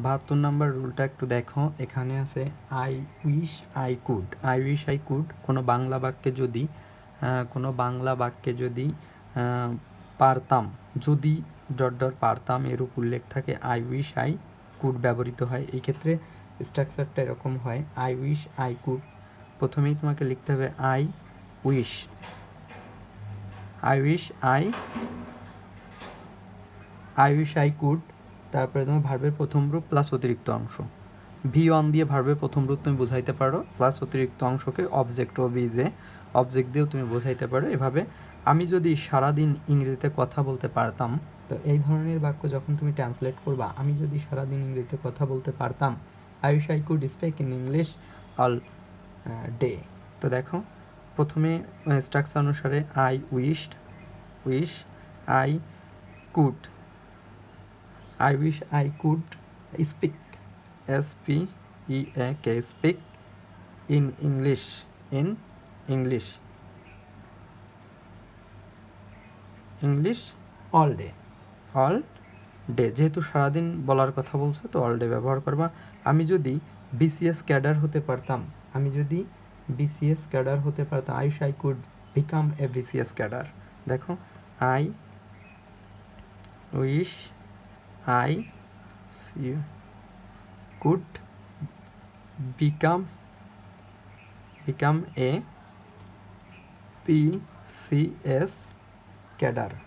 72 number রুলটা একটু দেখো। এখানে আছে I wish I could. I wish I could কোনো বাংলা বাক্যে যদি পারতাম, যদি ডট ডট পারতাম এরূপ উল্লেখ থাকে আই উইশ আই কুড ব্যবহৃত হয়। এই ক্ষেত্রে স্ট্রাকচারটা এরকম হয়, আই উইশ আই কুড। প্রথমেই তোমাকে লিখতে হবে আই উইশ আই কুড, তারপরে তোমার ভার্বের প্রথম রূপ প্লাস অতিরিক্ত অংশ। ভি অন দিয়ে ভার্বের প্রথম রূপ তুমি বোঝাইতে পারো, প্লাস অতিরিক্ত অংশকে অবজেক্ট ও বিজে অবজেক্ট দিয়েও তুমি বোঝাইতে পারো। এভাবে আমি যদি সারাদিন ইংরেজিতে কথা বলতে পারতাম, তো এই ধরনের বাক্য যখন তুমি ট্রান্সলেট করবা, আমি যদি সারাদিন ইংরেজিতে কথা বলতে পারতাম, I wish I could speak in English all day. তো দেখো প্রথমে স্ট্রাকচার অনুসারে I wish I could, I wish I could speak SPEAK speak in English all day। যেহেতু সারাদিন বলার কথা বলছে তো অল ডে ব্যবহার করবা। আমি যদি বিসিএস ক্যাডার হতে পারতাম, I wish I could become a BCS cadre. দেখো I wish I could become a BCS cadre।